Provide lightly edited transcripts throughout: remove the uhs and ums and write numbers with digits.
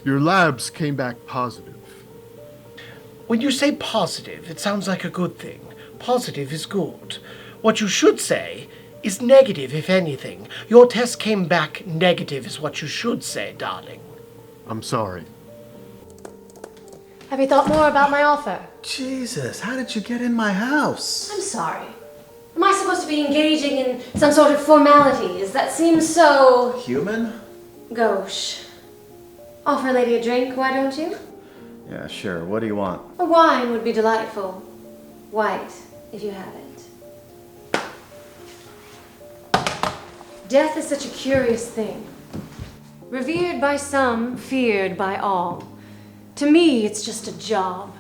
Your labs came back positive. When you say positive, it sounds like a good thing. Positive is good. What you should say is negative, if anything. Your test came back negative is what you should say, darling. I'm sorry. Have you thought more about my offer? Jesus, how did you get in my house? I'm sorry. Am I supposed to be engaging in some sort of formalities? That seems so... Human? gauche. Offer a lady a drink, why don't you? Yeah, sure. What do you want? A wine would be delightful. White, if you have it. Death is such a curious thing. Revered by some, feared by all. To me, it's just a job.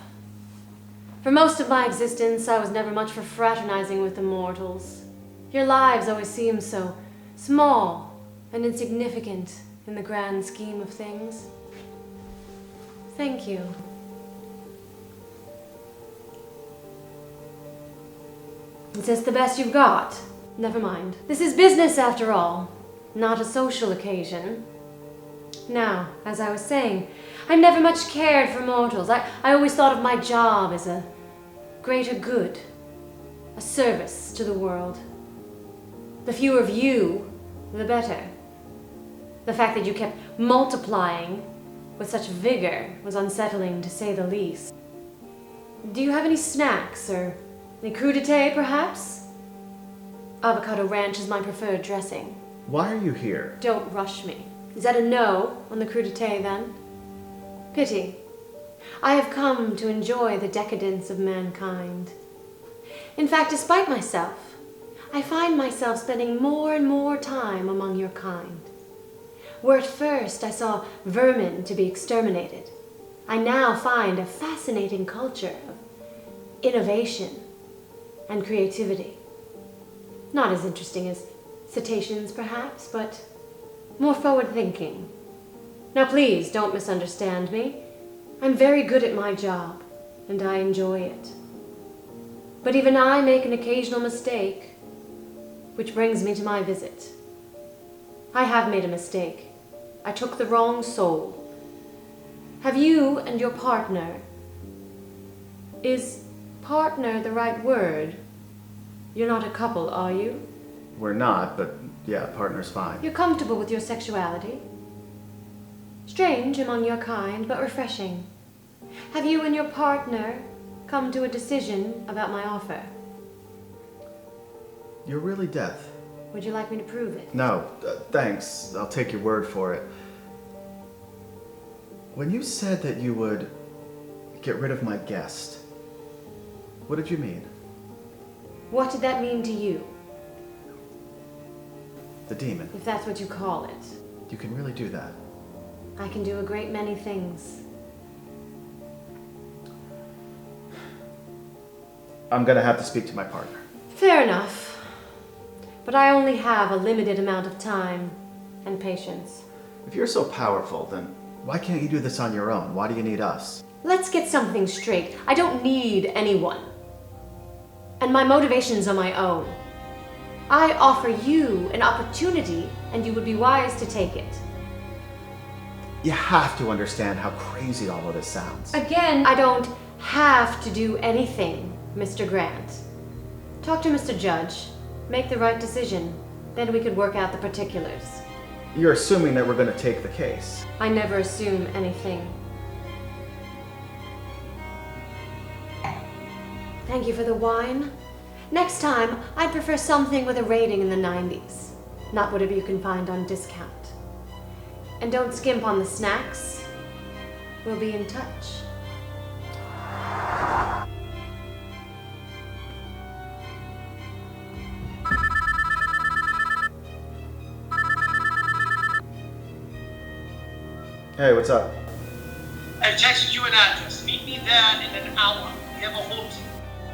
For most of my existence, I was never much for fraternizing with the mortals. Your lives always seem so small and insignificant in the grand scheme of things. Thank you. Is this the best you've got? Never mind. This is business after all, not a social occasion. Now, as I was saying, I never much cared for mortals. I always thought of my job as a greater good, a service to the world. The fewer of you, the better. The fact that you kept multiplying with such vigor was unsettling, to say the least. Do you have any snacks, or any crudité, perhaps? Avocado ranch is my preferred dressing. Why are you here? Don't rush me. Is that a no on the crudité, then? Pity. I have come to enjoy the decadence of mankind. In fact, despite myself, I find myself spending more and more time among your kind. Where at first I saw vermin to be exterminated, I now find a fascinating culture of innovation and creativity. Not as interesting as cetaceans, perhaps, but more forward-thinking. Now please, don't misunderstand me. I'm very good at my job, and I enjoy it. But even I make an occasional mistake, which brings me to my visit. I have made a mistake. I took the wrong soul. Have you and your partner... Is partner the right word? You're not a couple, are you? We're not, but yeah, partner's fine. You're comfortable with your sexuality? Strange among your kind, but refreshing. Have you and your partner come to a decision about my offer? You're really deaf. Would you like me to prove it? No, thanks. I'll take your word for it. When you said that you would get rid of my guest, what did you mean? What did that mean to you? The demon. If that's what you call it. You can really do that. I can do a great many things. I'm gonna have to speak to my partner. Fair enough. But I only have a limited amount of time and patience. If you're so powerful, then why can't you do this on your own? Why do you need us? Let's get something straight. I don't need anyone. And my motivations are my own. I offer you an opportunity, and you would be wise to take it. You have to understand how crazy all of this sounds. Again, I don't have to do anything, Mr. Grant. Talk to Mr. Judge. Make the right decision. Then we could work out the particulars. You're assuming that we're gonna take the case. I never assume anything. Thank you for the wine. Next time, I'd prefer something with a rating in the 90s. Not whatever you can find on discount. And don't skimp on the snacks. We'll be in touch. Hey, what's up? I texted you an address. Meet me there in an hour. We have a halt.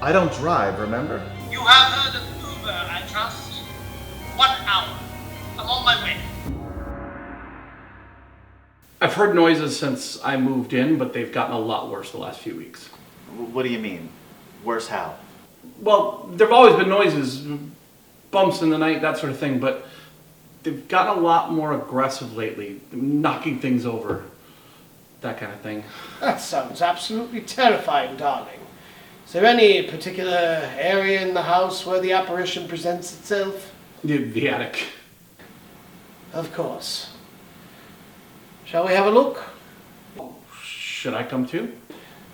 I don't drive, remember? You have heard of Uber, I trust. 1 hour. I'm on my way. I've heard noises since I moved in, but they've gotten a lot worse the last few weeks. What do you mean? Worse how? Well, there've always been noises, bumps in the night, that sort of thing, but they've gotten a lot more aggressive lately, knocking things over. that kind of thing. That sounds absolutely terrifying, darling. Is there any particular area in the house where the apparition presents itself? The attic. Of course. Shall we have a look? Should I come too?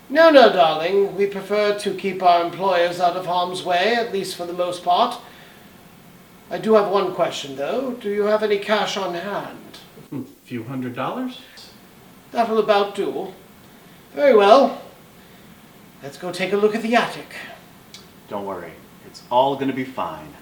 No, no, darling. We prefer to keep our employers out of harm's way, at least for the most part. I do have one question, though. Do you have any cash on hand? A few $100s? That will about do. Very well. Let's go take a look at the attic. Don't worry, it's all gonna be fine.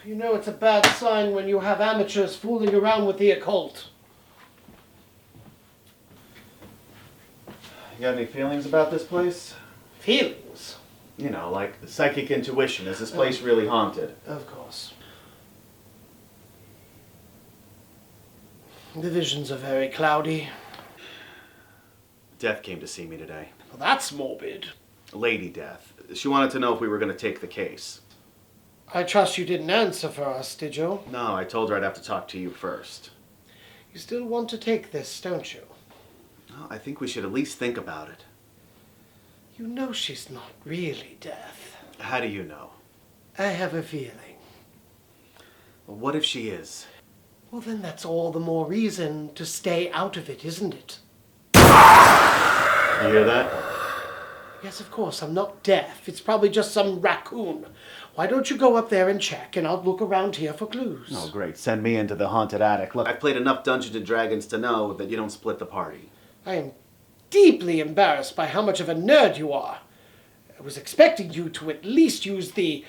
You know it's a bad sign when you have amateurs fooling around with the occult. You got any feelings about this place? Feelings? You know, like psychic intuition. Is this place really haunted? Of course. The visions are very cloudy. Death came to see me today. Well, that's morbid. Lady Death. She wanted to know if we were gonna take the case. I trust you didn't answer for us, did you? No, I told her I'd have to talk to you first. You still want to take this, don't you? Well, I think we should at least think about it. You know she's not really Death. How do you know? I have a feeling. Well, what if she is? Well, then that's all the more reason to stay out of it, isn't it? You hear that? Yes, of course, I'm not deaf. It's probably just some raccoon. Why don't you go up there and check, and I'll look around here for clues. Oh, great. Send me into the haunted attic. Look, I've played enough Dungeons and Dragons to know that you don't split the party. I am deeply embarrassed by how much of a nerd you are. I was expecting you to at least use the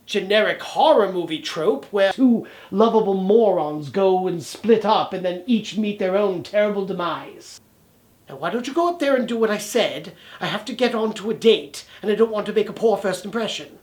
generic horror movie trope where two lovable morons go and split up and then each meet their own terrible demise. Now, why don't you go up there and do what I said? I have to get on to a date, and I don't want to make a poor first impression.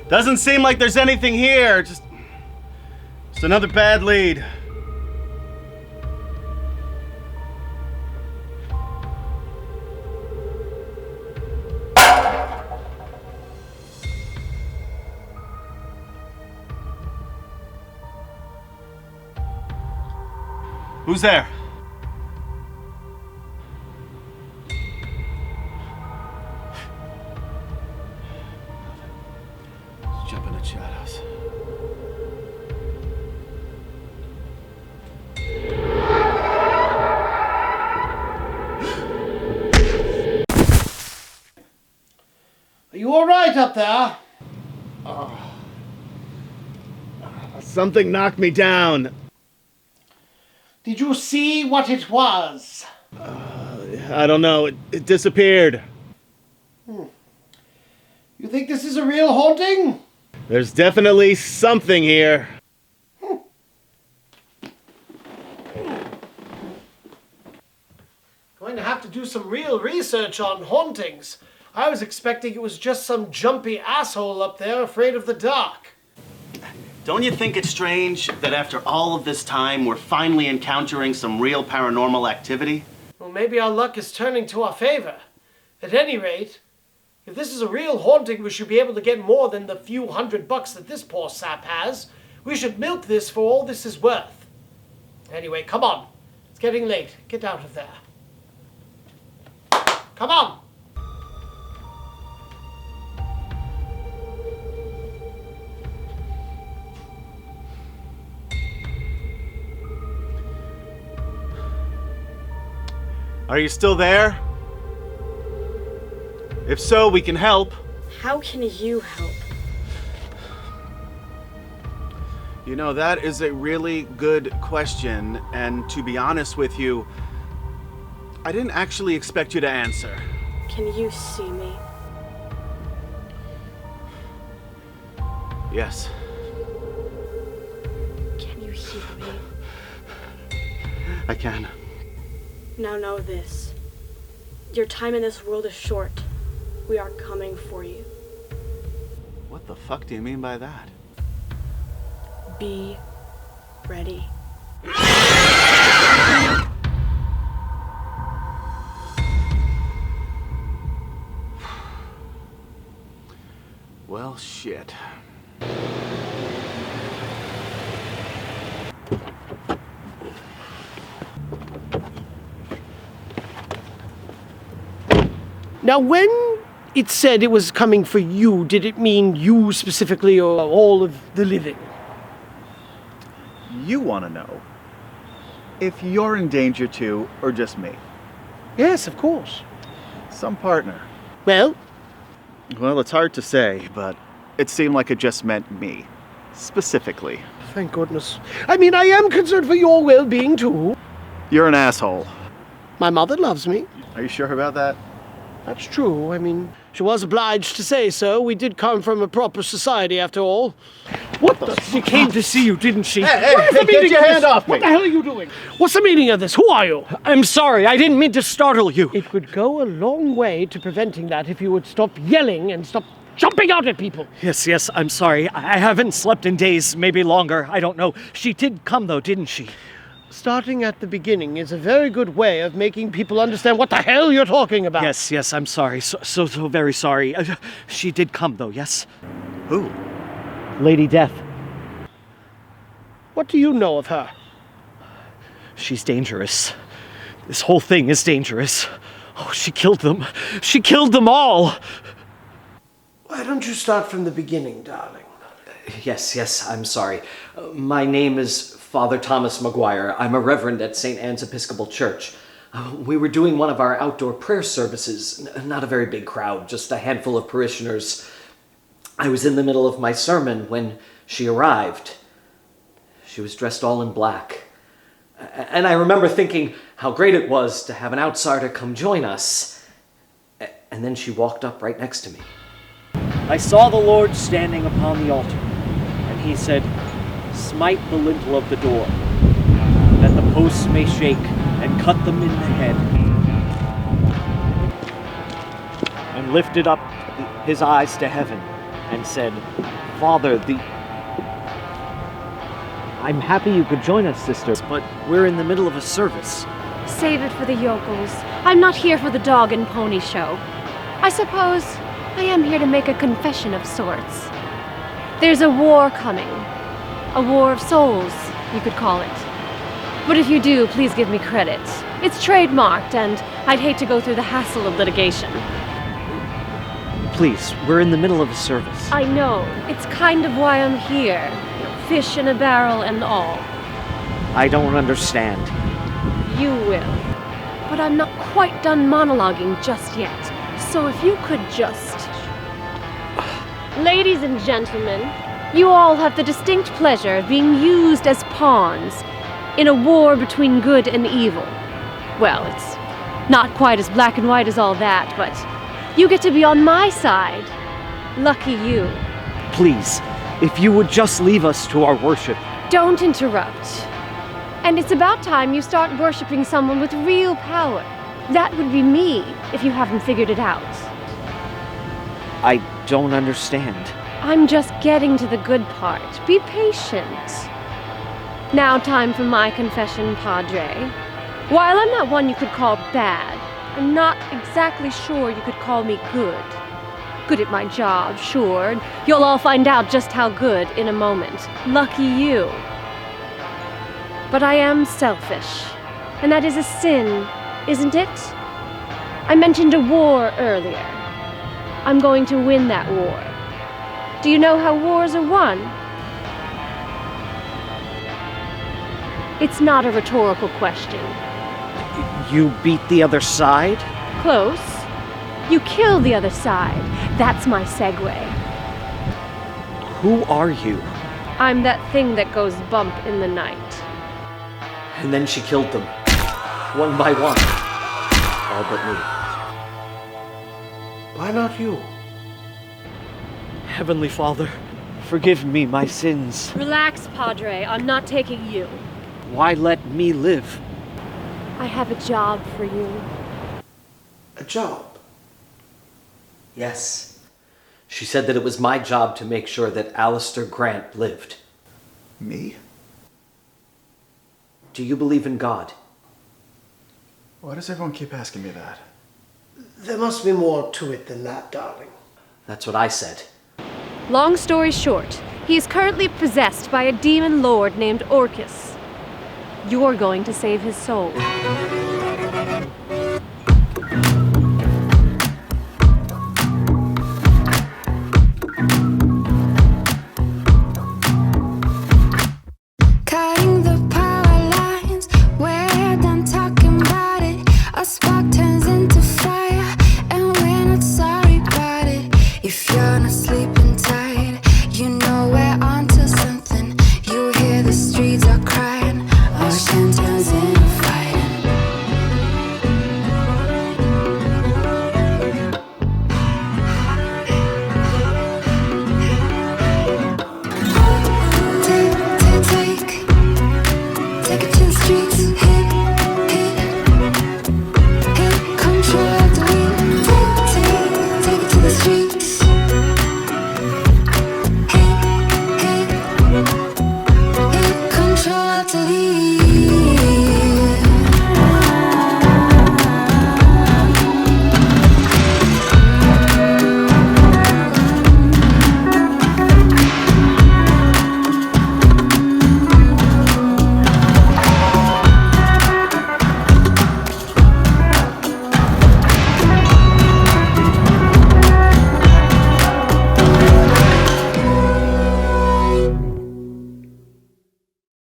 Doesn't seem like there's anything here. Just another bad lead. Who's there? Jump in the shadows. Are you all right up there? Something knocked me down. Did you see what it was? I don't know. It disappeared. You think this is a real haunting? There's definitely something here. Going to have to do some real research on hauntings. I was expecting it was just some jumpy asshole up there afraid of the dark. Don't you think it's strange that after all of this time, we're finally encountering some real paranormal activity? Well, maybe our luck is turning to our favor. At any rate, if this is a real haunting, we should be able to get more than the few $100 that this poor sap has. We should milk this for all this is worth. Anyway, come on. It's getting late. Get out of there. Come on! Are you still there? If so, we can help. How can you help? You know, that is a really good question, and to be honest with you, I didn't actually expect you to answer. Can you see me? Yes. Can you hear me? I can. Now know this. Your time in this world is short. We are coming for you. What the fuck do you mean by that? Be ready. Well, shit. Now, when it said it was coming for you, did it mean you specifically or all of the living? You want to know if you're in danger too, or just me? Yes, of course. Some partner. Well, Well, it's hard to say, but it seemed like it just meant me. Specifically. thank goodness. I mean, I am concerned for your well-being too. You're an asshole. My mother loves me. Are you sure about that? That's true. I mean, she was obliged to say so. We did come from a proper society, after all. What the? She came to see you, didn't she? Hey, What is the get meaning your of hand this? off me. What the hell are you doing? What's the meaning of this? Who are you? I'm sorry, I didn't mean to startle you. It would go a long way to preventing that if you would stop yelling and stop jumping out at people. Yes, I'm sorry. I haven't slept in days, maybe longer. I don't know. She did come, though, didn't she? Starting at the beginning is a very good way of making people understand what the hell you're talking about. Yes, I'm sorry. So very sorry. She did come, though, yes? Who? Lady Death. What do you know of her? She's dangerous. This whole thing is dangerous. Oh, she killed them. She killed them all! Why don't you start from the beginning, darling? Yes, I'm sorry. My name is Father Thomas McGuire. I'm a reverend at St. Anne's Episcopal Church. We were doing one of our outdoor prayer services. Not a very big crowd, just a handful of parishioners. I was in the middle of my sermon when she arrived. She was dressed all in black. And I remember thinking how great it was to have an outsider come join us. And then she walked up right next to me. I saw the Lord standing upon the altar, and he said, "Smite the lintel of the door, that the posts may shake, and cut them in the head." And lifted up his eyes to heaven, and said, "Father, I'm happy you could join us, sister, but we're in the middle of a service." Save it for the yokels. I'm not here for the dog and pony show. I suppose I am here to make a confession of sorts. There's a war coming. A war of souls, you could call it. But if you do, please give me credit. It's trademarked, and I'd hate to go through the hassle of litigation. Please, we're in the middle of a service. I know. It's kind of why I'm here. Fish in a barrel and all. I don't understand. You will. But I'm not quite done monologuing just yet. So if you could just... Ladies and gentlemen, you all have the distinct pleasure of being used as pawns in a war between good and evil. Well, it's not quite as black and white as all that, but you get to be on my side. Lucky you. Please, if you would just leave us to our worship. Don't interrupt. And it's about time you start worshiping someone with real power. That would be me, if you haven't figured it out. I don't understand. I'm just getting to the good part. Be patient. Now time for my confession, Padre. While I'm not one you could call bad, I'm not exactly sure you could call me good. Good at my job, sure, and you'll all find out just how good in a moment. Lucky you. But I am selfish, and that is a sin, isn't it? I mentioned a war earlier. I'm going to win that war. Do you know how wars are won? It's not a rhetorical question. You beat the other side? Close. You kill the other side. That's my segue. Who are you? I'm that thing that goes bump in the night. And then she killed them. One by one. All but me. Why not you? Heavenly Father, forgive me my sins. Relax, Padre. I'm not taking you. Why let me live? I have a job for you. A job? Yes. She said that it was my job to make sure that Alastor Grant lived. Me? Do you believe in God? Why does everyone keep asking me that? There must be more to it than that, darling. That's what I said. Long story short, he is currently possessed by a demon lord named Orcus. You're going to save his soul.